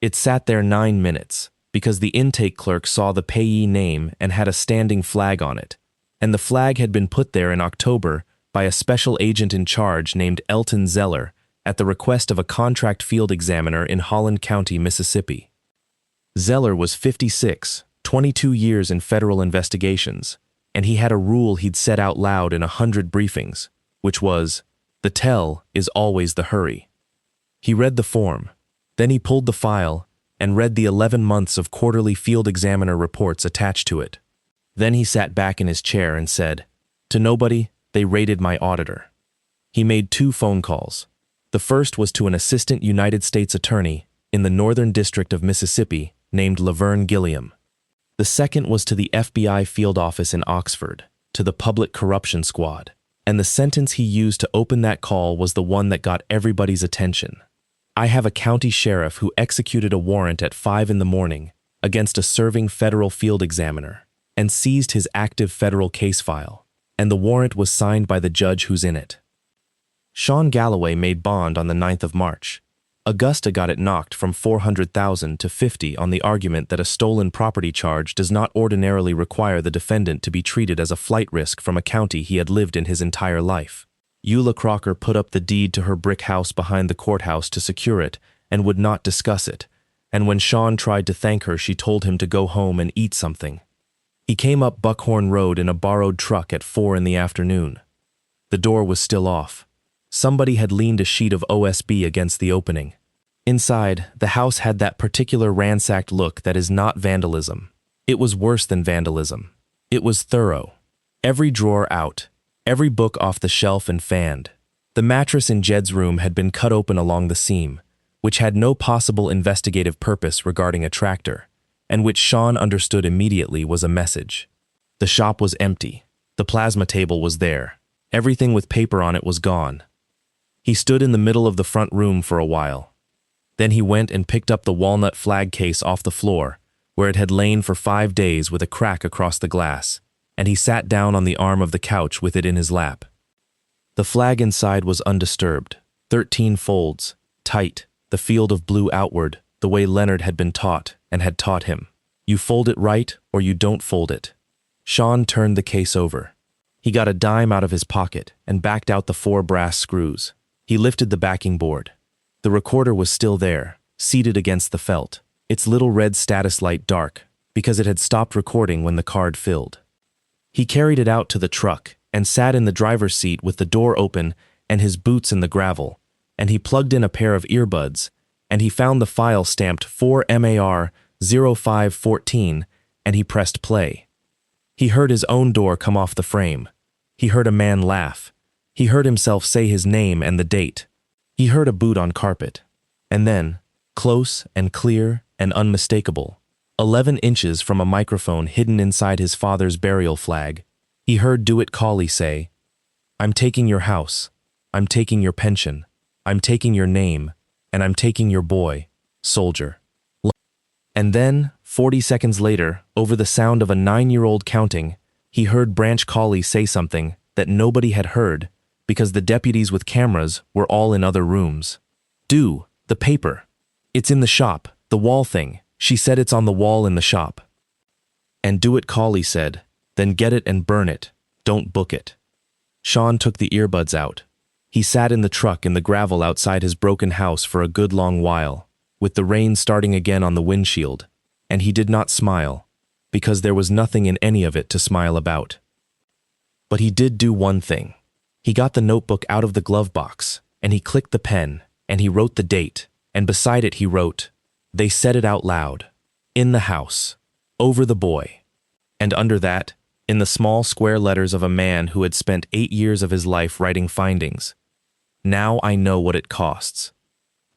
S1: It sat there 9 minutes, because the intake clerk saw the payee name and had a standing flag on it, and the flag had been put there in October by a special agent in charge named Elton Zeller at the request of a contract field examiner in Holland County, Mississippi. Zeller was 56, 22 years in federal investigations, and he had a rule he'd said out loud in 100 briefings, which was, "The tell is always the hurry." He read the form, then he pulled the file and read the 11 months of quarterly field examiner reports attached to it. Then he sat back in his chair and said, "To nobody, they raided my auditor." He made 2 phone calls. The first was to an assistant United States attorney in the Northern District of Mississippi named Laverne Gilliam. The second was to the FBI field office in Oxford, to the Public Corruption Squad, and the sentence he used to open that call was the one that got everybody's attention. "I have a county sheriff who executed a warrant at 5 in the morning against a serving federal field examiner and seized his active federal case file, and the warrant was signed by the judge who's in it." Sean Galloway made bond on the 9th of March. Augusta got it knocked from $400,000 to $50,000 on the argument that a stolen property charge does not ordinarily require the defendant to be treated as a flight risk from a county he had lived in his entire life. Eula Crocker put up the deed to her brick house behind the courthouse to secure it and would not discuss it, and when Sean tried to thank her, she told him to go home and eat something. He came up Buckhorn Road in a borrowed truck at 4 in the afternoon. The door was still off. Somebody had leaned a sheet of OSB against the opening. Inside, the house had that particular ransacked look that is not vandalism. It was worse than vandalism. It was thorough. Every drawer out, every book off the shelf and fanned. The mattress in Jed's room had been cut open along the seam, which had no possible investigative purpose regarding a tractor, and which Sean understood immediately was a message. The shop was empty. The plasma table was there. Everything with paper on it was gone. He stood in the middle of the front room for a while. Then he went and picked up the walnut flag case off the floor, where it had lain for 5 days with a crack across the glass, and he sat down on the arm of the couch with it in his lap. The flag inside was undisturbed, 13 folds, tight, the field of blue outward, the way Leonard had been taught and had taught him. You fold it right or you don't fold it. Sean turned the case over. He got a dime out of his pocket and backed out the 4 brass screws. He lifted the backing board. The recorder was still there, seated against the felt, its little red status light dark, because it had stopped recording when the card filled. He carried it out to the truck and sat in the driver's seat with the door open and his boots in the gravel, and he plugged in a pair of earbuds, and he found the file stamped 4MAR 0514, and he pressed play. He heard his own door come off the frame. He heard a man laugh. He heard himself say his name and the date. He heard a boot on carpet. And then, close and clear and unmistakable, 11 inches from a microphone hidden inside his father's burial flag, he heard Do-It Cawley say, "I'm taking your house. I'm taking your pension. I'm taking your name. And I'm taking your boy, soldier." And then, 40 seconds later, over the sound of a 9-year-old counting, he heard Branch Cawley say something that nobody had heard because the deputies with cameras were all in other rooms. The paper. It's in the shop, the wall thing. She said it's on the wall in the shop. And Do-It Cawley said, "Then get it and burn it. Don't book it." Sean took the earbuds out. He sat in the truck in the gravel outside his broken house for a good long while, with the rain starting again on the windshield, and he did not smile, because there was nothing in any of it to smile about. But he did do one thing. He got the notebook out of the glove box, and he clicked the pen, and he wrote the date, and beside it he wrote, "They said it out loud. In the house. Over the boy." And under that, in the small square letters of a man who had spent 8 years of his life writing findings, "Now I know what it costs."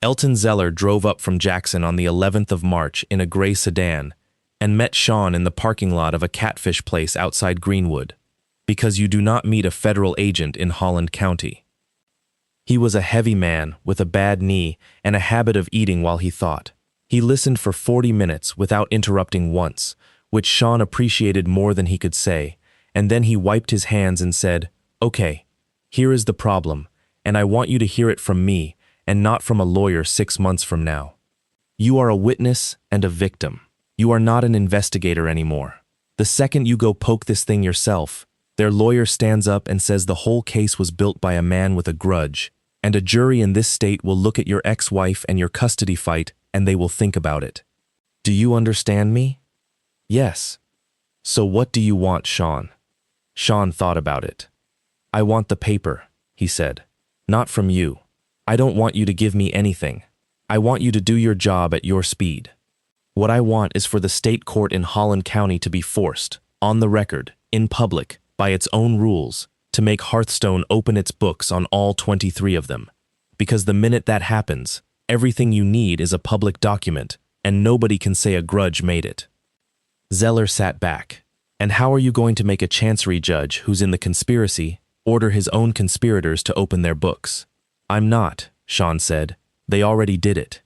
S1: Elton Zeller drove up from Jackson on the 11th of March in a gray sedan and met Sean in the parking lot of a catfish place outside Greenwood, because you do not meet a federal agent in Holland County. He was a heavy man with a bad knee and a habit of eating while he thought. He listened for 40 minutes without interrupting once, which Sean appreciated more than he could say, and then he wiped his hands and said, "Okay, here is the problem, and I want you to hear it from me and not from a lawyer 6 months from now. You are a witness and a victim. You are not an investigator anymore. The second you go poke this thing yourself, their lawyer stands up and says the whole case was built by a man with a grudge, and a jury in this state will look at your ex-wife and your custody fight and they will think about it. Do you understand me?" "Yes." "So what do you want, Sean?" Sean thought about it. "I want the paper," he said. "Not from you. I don't want you to give me anything. I want you to do your job at your speed. What I want is for the state court in Holland County to be forced, on the record, in public, by its own rules, to make Hearthstone open its books on all 23 of them. Because the minute that happens, everything you need is a public document, and nobody can say a grudge made it." Zeller sat back. "And how are you going to make a chancery judge who's in the conspiracy order his own conspirators to open their books?" "I'm not," Sean said. "They already did it."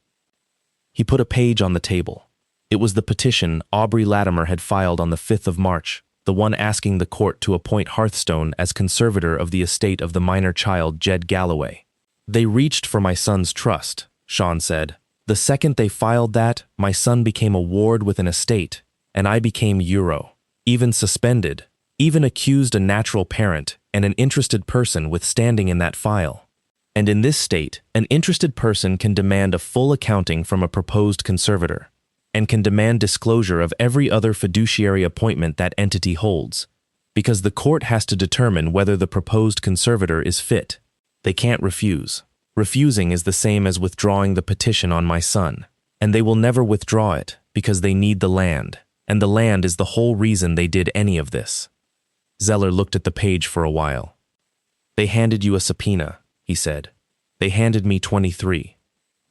S1: He put a page on the table. It was the petition Aubrey Latimer had filed on the 5th of March, the one asking the court to appoint Hearthstone as conservator of the estate of the minor child Jed Galloway. "They reached for my son's trust," Sean said. "The second they filed that, my son became a ward with an estate, and I became Euro, even suspended, even accused a natural parent and an interested person with standing in that file. And in this state, an interested person can demand a full accounting from a proposed conservator, and can demand disclosure of every other fiduciary appointment that entity holds, because the court has to determine whether the proposed conservator is fit. They can't refuse. Refusing is the same as withdrawing the petition on my son, and they will never withdraw it because they need the land, and the land is the whole reason they did any of this. Zeller looked at the page for a while. They handed you a subpoena, he said. They handed me 23.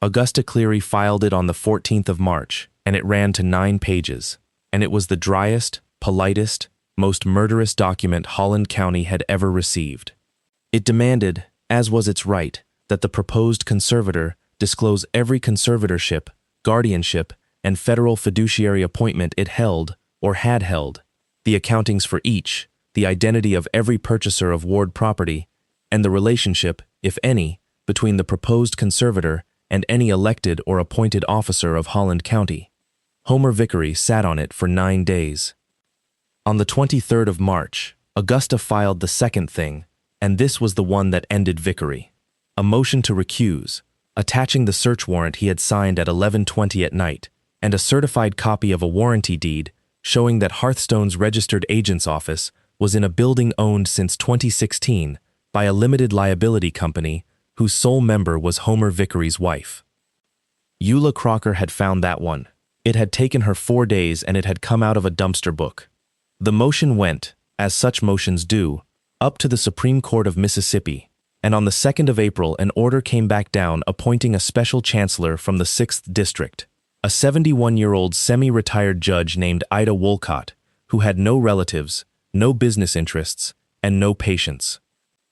S1: Augusta Cleary filed it on the 14th of March, and it ran to 9 pages, and it was the driest, politest, most murderous document Holland County had ever received. It demanded, as was its right, that the proposed conservator disclose every conservatorship, guardianship, and federal fiduciary appointment it held or had held, the accountings for each, the identity of every purchaser of ward property, and the relationship, if any, between the proposed conservator and any elected or appointed officer of Holland County. Homer Vickery sat on it for 9 days. On the 23rd of March, Augusta filed the second thing, and this was the one that ended Vickery. A motion to recuse, attaching the search warrant he had signed at 11:20 at night, and a certified copy of a warranty deed showing that Hearthstone's registered agent's office was in a building owned since 2016 by a limited liability company whose sole member was Homer Vickery's wife. Eula Crocker had found that one. It had taken her 4 days and it had come out of a dumpster book. The motion went, as such motions do, up to the Supreme Court of Mississippi, and on the 2nd of April an order came back down appointing a special chancellor from the 6th District, a 71-year-old semi-retired judge named Ida Wolcott, who had no relatives, no business interests, and no patience.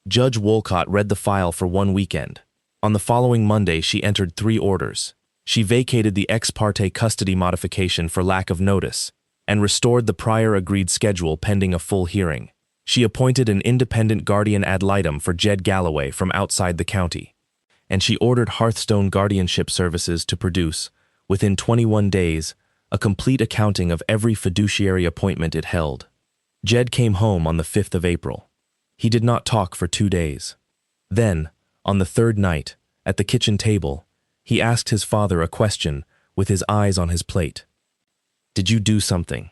S1: Judge Wolcott read the file for 1 weekend. On the following Monday she entered 3 orders. She vacated the ex parte custody modification for lack of notice, and restored the prior agreed schedule pending a full hearing. She appointed an independent guardian ad litem for Jed Galloway from outside the county, and she ordered Hearthstone Guardianship Services to produce, within 21 days, a complete accounting of every fiduciary appointment it held. Jed came home on the 5th of April. He did not talk for 2 days. Then, on the 3rd night, at the kitchen table, he asked his father a question with his eyes on his plate. "Did you do something?"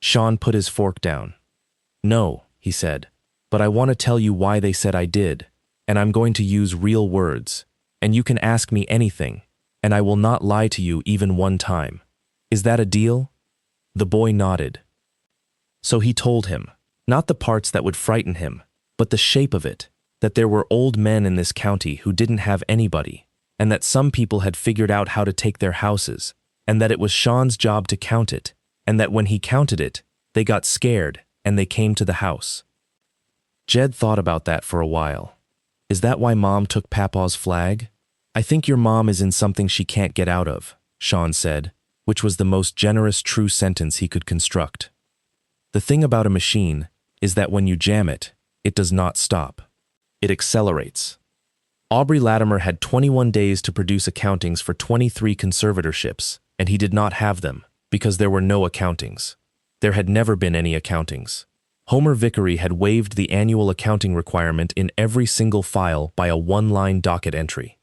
S1: Sean put his fork down. "No," he said, "but I want to tell you why they said I did, and I'm going to use real words, and you can ask me anything, and I will not lie to you even one time. Is that a deal?" The boy nodded. So he told him, not the parts that would frighten him, but the shape of it, that there were old men in this county who didn't have anybody, and that some people had figured out how to take their houses, and that it was Sean's job to count it, and that when he counted it, they got scared, and they came to the house. Jed thought about that for a while. "Is that why Mom took Papaw's flag?" "I think your mom is in something she can't get out of," Sean said, which was the most generous true sentence he could construct. The thing about a machine is that when you jam it, it does not stop. It accelerates. Aubrey Latimer had 21 days to produce accountings for 23 conservatorships, and he did not have them, because there were no accountings. There had never been any accountings. Homer Vickery had waived the annual accounting requirement in every single file by a 1-line docket entry.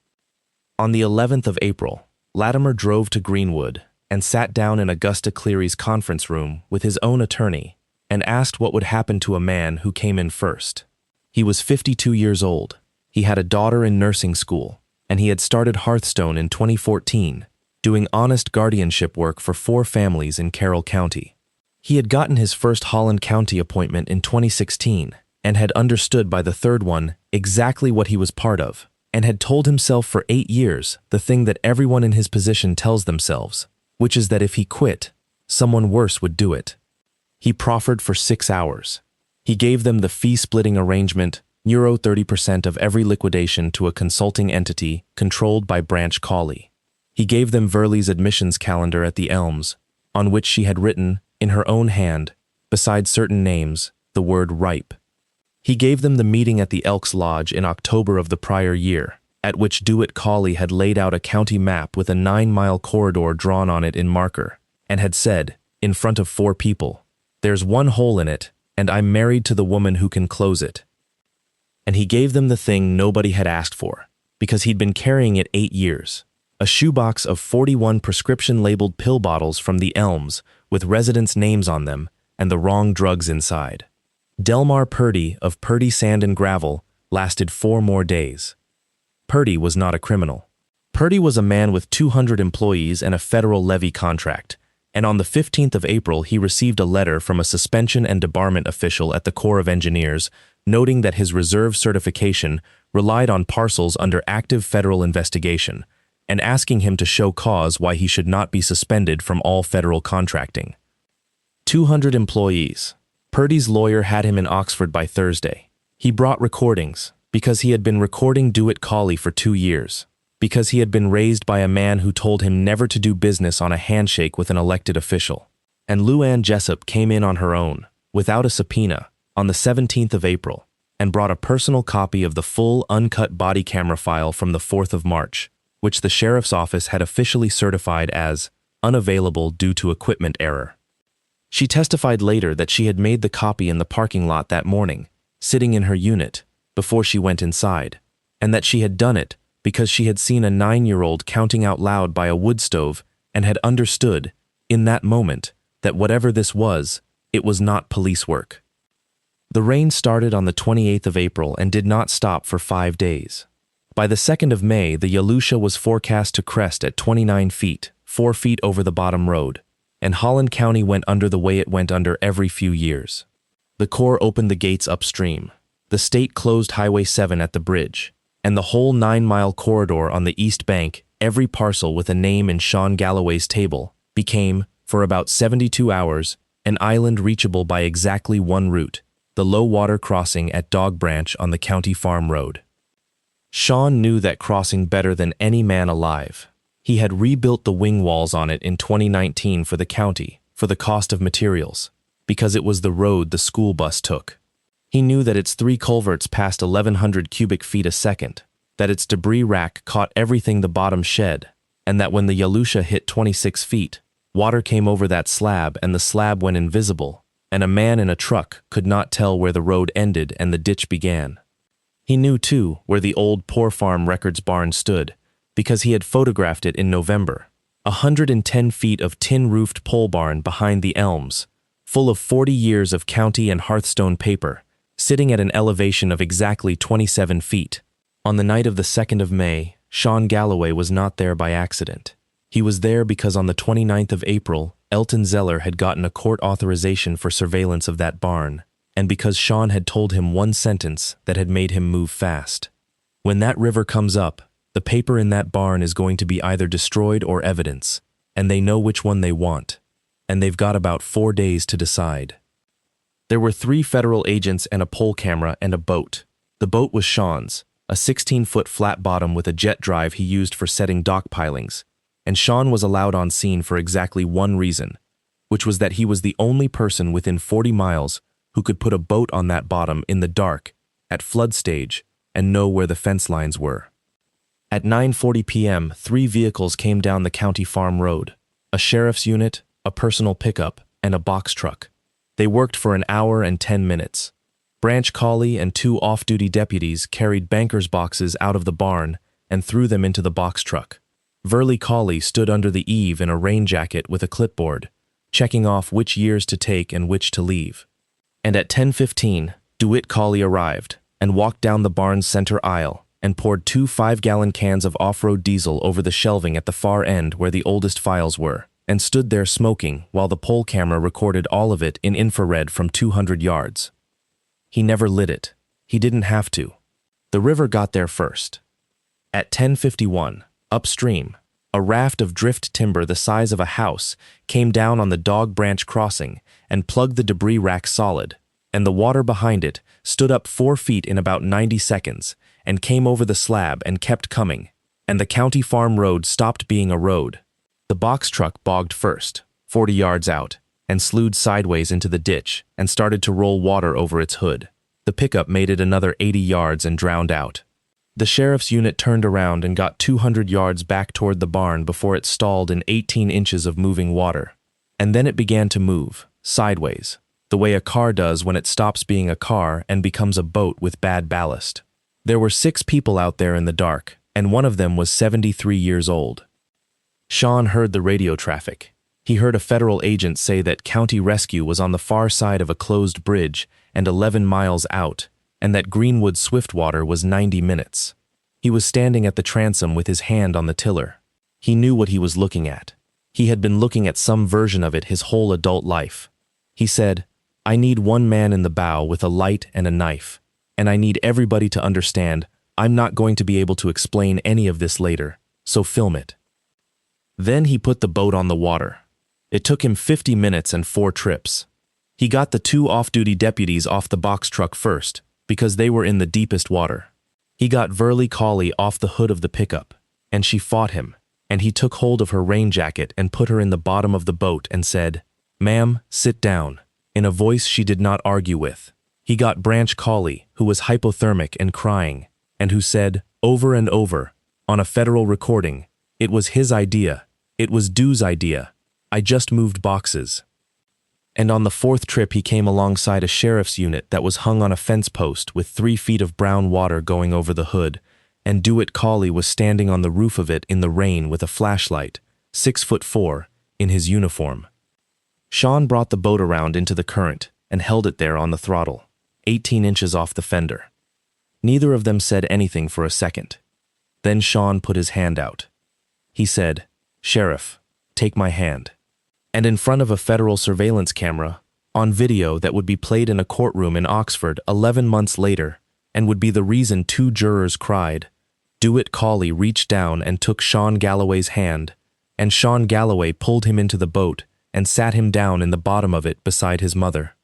S1: On the 11th of April, Latimer drove to Greenwood and sat down in Augusta Cleary's conference room with his own attorney and asked what would happen to a man who came in first. He was 52 years old. He had a daughter in nursing school, and he had started Hearthstone in 2014, doing honest guardianship work for 4 families in Carroll County. He had gotten his first Holland County appointment in 2016 and had understood by the 3rd one exactly what he was part of, and had told himself for 8 years the thing that everyone in his position tells themselves, which is that if he quit, someone worse would do it. He proffered for 6 hours. He gave them the fee-splitting arrangement, euro 30% of every liquidation to a consulting entity controlled by Branch Cawley. He gave them Verley's admissions calendar at the Elms, on which she had written, in her own hand, beside certain names, the word ripe. He gave them the meeting at the Elks Lodge in October of the prior year, at which Dewitt Cawley had laid out a county map with a 9-mile corridor drawn on it in marker, and had said, in front of 4 people, "There's one hole in it, and I'm married to the woman who can close it." And he gave them the thing nobody had asked for, because he'd been carrying it 8 years. A shoebox of 41 prescription-labeled pill bottles from the Elms with residents' names on them and the wrong drugs inside. Delmar Purdy of Purdy Sand and Gravel lasted 4 more days. Purdy was not a criminal. Purdy was a man with 200 employees and a federal levy contract, and on the 15th of April he received a letter from a suspension and debarment official at the Corps of Engineers noting that his reserve certification relied on parcels under active federal investigation, and asking him to show cause why he should not be suspended from all federal contracting. 200 employees. Purdy's lawyer had him in Oxford by Thursday. He brought recordings, because he had been recording Do-It Collie for 2 years, because he had been raised by a man who told him never to do business on a handshake with an elected official. And Luann Jessup came in on her own, without a subpoena, on the 17th of April, and brought a personal copy of the full, uncut body camera file from the 4th of March, which the sheriff's office had officially certified as unavailable due to equipment error. She testified later that she had made the copy in the parking lot that morning, sitting in her unit, before she went inside, and that she had done it because she had seen a 9-year-old counting out loud by a wood stove and had understood, in that moment, that whatever this was, it was not police work. The rain started on the 28th of April and did not stop for 5 days. By the 2nd of May, the Yalusha was forecast to crest at 29 feet, 4 feet over the bottom road, and Holland County went under the way it went under every few years. The Corps opened the gates upstream. The state closed Highway 7 at the bridge, and the whole 9-mile corridor on the east bank, every parcel with a name in Sean Galloway's table, became, for about 72 hours, an island reachable by exactly one route, the low-water crossing at Dog Branch on the County Farm Road. Sean knew that crossing better than any man alive. He had rebuilt the wing walls on it in 2019 for the county, for the cost of materials, because it was the road the school bus took. He knew that its 3 culverts passed 1,100 cubic feet a second, that its debris rack caught everything the bottom shed, and that when the Yalusha hit 26 feet, water came over that slab and the slab went invisible, and a man in a truck could not tell where the road ended and the ditch began. He knew, too, where the old Poor Farm Records barn stood, because he had photographed it in November, 110 feet of tin-roofed pole barn behind the elms, full of 40 years of county and hearthstone paper, sitting at an elevation of exactly 27 feet. On the night of the 2nd of May, Sean Galloway was not there by accident. He was there because on the 29th of April, Elton Zeller had gotten a court authorization for surveillance of that barn, and because Sean had told him one sentence that had made him move fast. When that river comes up, the paper in that barn is going to be either destroyed or evidence, and they know which one they want, and they've got about 4 days to decide. There were 3 federal agents and a pole camera and a boat. The boat was Sean's, a 16-foot flat bottom with a jet drive he used for setting dock pilings, and Sean was allowed on scene for exactly one reason, which was that he was the only person within 40 miles who could put a boat on that bottom in the dark, at flood stage, and know where the fence lines were. At 9:40 p.m., 3 vehicles came down the County Farm Road, a sheriff's unit, a personal pickup, and a box truck. They worked for an hour and 10 minutes. Branch Collie and 2 off-duty deputies carried bankers' boxes out of the barn and threw them into the box truck. Verley Collie stood under the eave in a rain jacket with a clipboard, checking off which years to take and which to leave. And at 10:15, DeWitt Collie arrived and walked down the barn's center aisle and poured 2 5-gallon cans of off-road diesel over the shelving at the far end where the oldest files were, and stood there smoking while the pole camera recorded all of it in infrared from 200 yards. He never lit it. He didn't have to. The river got there first. At 10:51, upstream, a raft of drift timber the size of a house came down on the Dog Branch crossing and plugged the debris rack solid, and the water behind it stood up 4 feet in about 90 seconds and came over the slab and kept coming, and the County Farm Road stopped being a road. The box truck bogged first, 40 yards out, and slewed sideways into the ditch and started to roll water over its hood. The pickup made it another 80 yards and drowned out. The sheriff's unit turned around and got 200 yards back toward the barn before it stalled in 18 inches of moving water. And then it began to move, sideways, the way a car does when it stops being a car and becomes a boat with bad ballast. There were 6 people out there in the dark, and one of them was 73 years old. Sean heard the radio traffic. He heard a federal agent say that county rescue was on the far side of a closed bridge and 11 miles out, and that Greenwood Swiftwater was 90 minutes. He was standing at the transom with his hand on the tiller. He knew what he was looking at. He had been looking at some version of it his whole adult life. He said, "I need one man in the bow with a light and a knife, and I need everybody to understand I'm not going to be able to explain any of this later, so film it." Then he put the boat on the water. It took him 50 minutes and 4 trips. He got the 2 off-duty deputies off the box truck first, because they were in the deepest water. He got Verley Colley off the hood of the pickup, and she fought him, and he took hold of her rain jacket and put her in the bottom of the boat and said, "Ma'am, sit down," in a voice she did not argue with. He got Branch Colley, who was hypothermic and crying, and who said, over and over, on a federal recording, "It was his idea. It was Du's idea. I just moved boxes." And on the 4th trip he came alongside a sheriff's unit that was hung on a fence post with 3 feet of brown water going over the hood, and Dewitt Colley was standing on the roof of it in the rain with a flashlight, 6'4", in his uniform. Sean brought the boat around into the current and held it there on the throttle, 18 inches off the fender. Neither of them said anything for a second. Then Sean put his hand out. He said, "Sheriff, take my hand." And in front of a federal surveillance camera, on video that would be played in a courtroom in Oxford 11 months later, and would be the reason 2 jurors cried, Dewitt Colley reached down and took Sean Galloway's hand, and Sean Galloway pulled him into the boat and sat him down in the bottom of it beside his mother.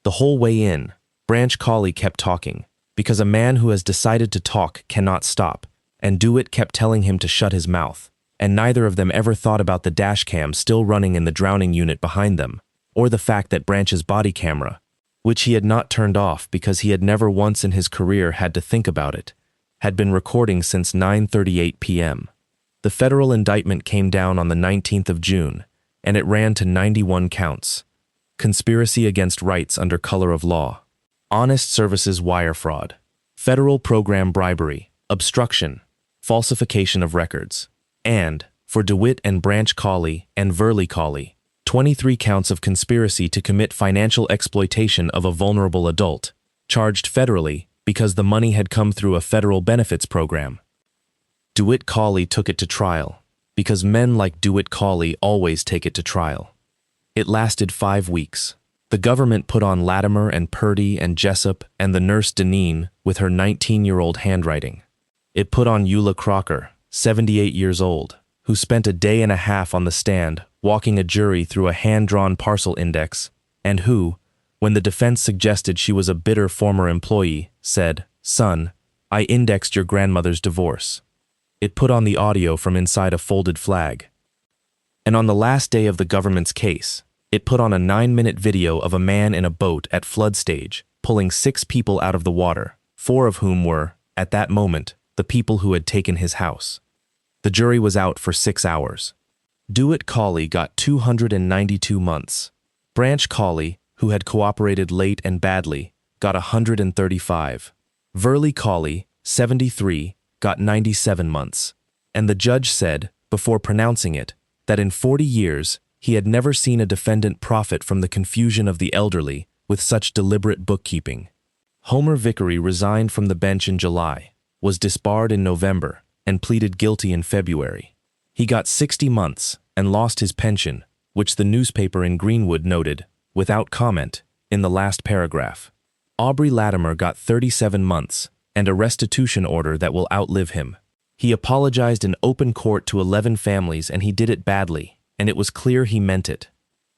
S1: The whole way in, Branch Colley kept talking, because a man who has decided to talk cannot stop, and Dewitt kept telling him to shut his mouth, and neither of them ever thought about the dash cam still running in the drowning unit behind them, or the fact that Branch's body camera, which he had not turned off because he had never once in his career had to think about it, had been recording since 9:38 p.m. The federal indictment came down on the 19th of June, and it ran to 91 counts. Conspiracy against rights under color of law, honest services wire fraud, federal program bribery, obstruction, falsification of records, and, for Dewitt and Branch Colley and Verley Colley, 23 counts of conspiracy to commit financial exploitation of a vulnerable adult, charged federally because the money had come through a federal benefits program. Dewitt Colley took it to trial, because men like Dewitt Colley always take it to trial. It lasted 5 weeks. The government put on Latimer and Purdy and Jessup and the nurse Deneen with her 19-year-old handwriting. It put on Eula Crocker, 78 years old, who spent a day and a half on the stand walking a jury through a hand-drawn parcel index, and who, when the defense suggested she was a bitter former employee, said, "Son, I indexed your grandmother's divorce." It put on the audio from inside a folded flag. And on the last day of the government's case, it put on a 9-minute video of a man in a boat at flood stage, pulling 6 people out of the water, 4 of whom were, at that moment, the people who had taken his house. The jury was out for 6 hours. Dewitt Colley got 292 months. Branch Colley, who had cooperated late and badly, got 135. Verley Colley, 73, got 97 months. And the judge said, before pronouncing it, that in 40 years, he had never seen a defendant profit from the confusion of the elderly with such deliberate bookkeeping. Homer Vickery resigned from the bench in July, was disbarred in November, and pleaded guilty in February. He got 60 months and lost his pension, which the newspaper in Greenwood noted, without comment, in the last paragraph. Aubrey Latimer got 37 months and a restitution order that will outlive him. He apologized in open court to 11 families, and he did it badly, and it was clear he meant it.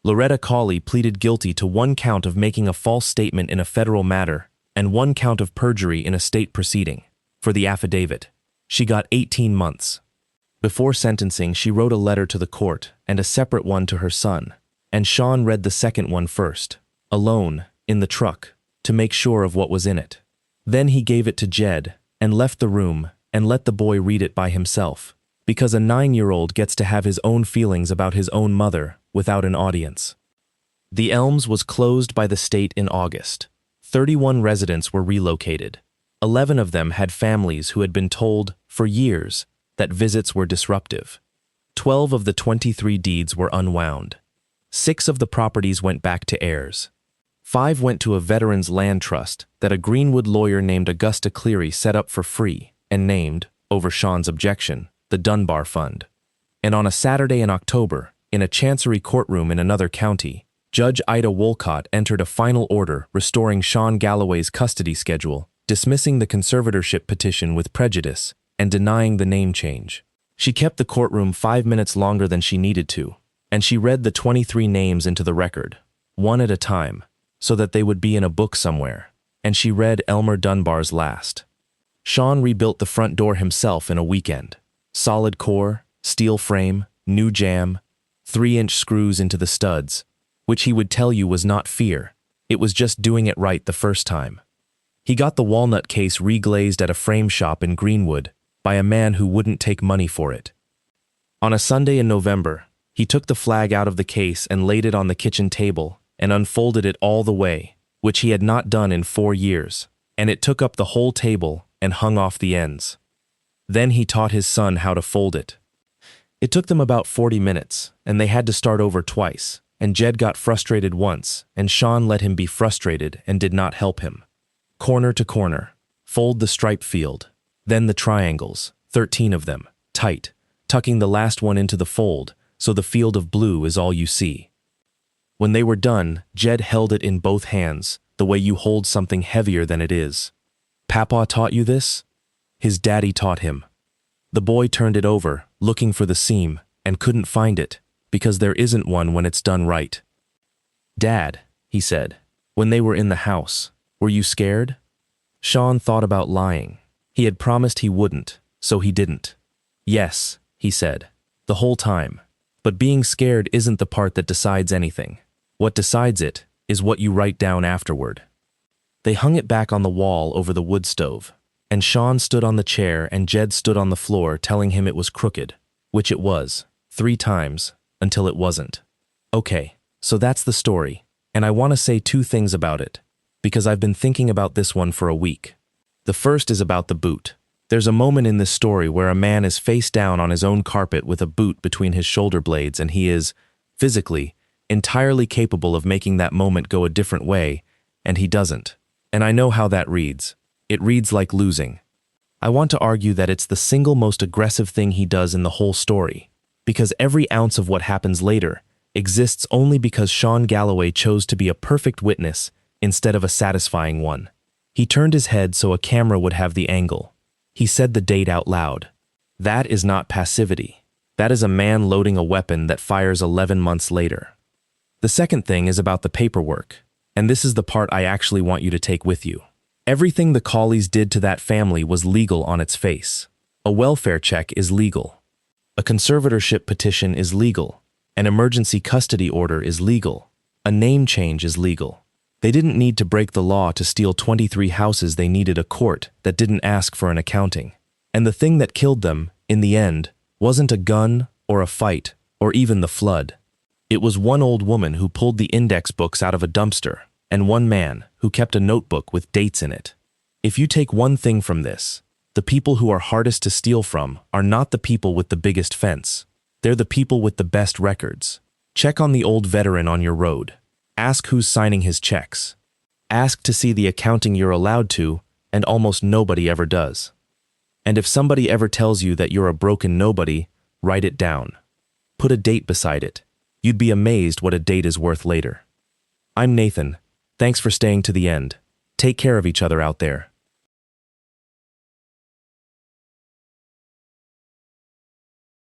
S1: Loretta Colley pleaded guilty to 1 count of making a false statement in a federal matter and 1 count of perjury in a state proceeding. For the affidavit, she got 18 months. Before sentencing, she wrote a letter to the court and a separate one to her son, and Sean read the second one first, alone, in the truck, to make sure of what was in it. Then he gave it to Jed and left the room and let the boy read it by himself, because a 9-year-old gets to have his own feelings about his own mother without an audience. The Elms was closed by the state in August. 31 residents were relocated. 11 of them had families who had been told, for years, that visits were disruptive. 12 of the 23 deeds were unwound. 6 of the properties went back to heirs. 5 went to a veterans' land trust that a Greenwood lawyer named Augusta Cleary set up for free and named, over Sean's objection, the Dunbar Fund. And on a Saturday in October, in a chancery courtroom in another county, Judge Ida Wolcott entered a final order restoring Sean Galloway's custody schedule, dismissing the conservatorship petition with prejudice, and denying the name change. She kept the courtroom 5 minutes longer than she needed to, and she read the 23 names into the record, one at a time, so that they would be in a book somewhere, and she read Elmer Dunbar's last. Sean rebuilt the front door himself in a weekend. Solid core, steel frame, new jamb, 3-inch screws into the studs, which he would tell you was not fear, it was just doing it right the first time. He got the walnut case reglazed at a frame shop in Greenwood by a man who wouldn't take money for it. On a Sunday in November, he took the flag out of the case and laid it on the kitchen table and unfolded it all the way, which he had not done in 4 years, and it took up the whole table and hung off the ends. Then he taught his son how to fold it. It took them about 40 minutes, and they had to start over twice, and Jed got frustrated once, and Sean let him be frustrated and did not help him. Corner to corner, fold the stripe field, then the triangles, 13 of them, tight, tucking the last one into the fold so the field of blue is all you see. When they were done, Jed held it in both hands, the way you hold something heavier than it is. Papa taught you this? His daddy taught him. The boy turned it over, looking for the seam, and couldn't find it, because there isn't one when it's done right. Dad, he said, when they were in the house, were you scared? Sean thought about lying. He had promised he wouldn't, so he didn't. Yes, he said, the whole time. But being scared isn't the part that decides anything. What decides it is what you write down afterward. They hung it back on the wall over the wood stove, and Sean stood on the chair and Jed stood on the floor telling him it was crooked, which it was, 3 times, until it wasn't. Okay, so that's the story, and I want to say 2 things about it, because I've been thinking about this one for a week. The first is about the boot. There's a moment in this story where a man is face down on his own carpet with a boot between his shoulder blades, and he is, physically, entirely capable of making that moment go a different way, and he doesn't. And I know how that reads. It reads like losing. I want to argue that it's the single most aggressive thing he does in the whole story, because every ounce of what happens later exists only because Sean Galloway chose to be a perfect witness instead of a satisfying one. He turned his head so a camera would have the angle. He said the date out loud. That is not passivity. That is a man loading a weapon that fires 11 months later. The second thing is about the paperwork, and this is the part I actually want you to take with you. Everything the Colleys did to that family was legal on its face. A welfare check is legal. A conservatorship petition is legal. An emergency custody order is legal. A name change is legal. They didn't need to break the law to steal 23 houses. They needed a court that didn't ask for an accounting. And the thing that killed them, in the end, wasn't a gun or a fight or even the flood. It was one old woman who pulled the index books out of a dumpster and one man who kept a notebook with dates in it. If you take one thing from this, the people who are hardest to steal from are not the people with the biggest fence. They're the people with the best records. Check on the old veteran on your road. Ask who's signing his checks. Ask to see the accounting you're allowed to, and almost nobody ever does. And if somebody ever tells you that you're a broken nobody, write it down. Put a date beside it. You'd be amazed what a date is worth later. I'm Nathan. Thanks for staying to the end. Take care of each other out there.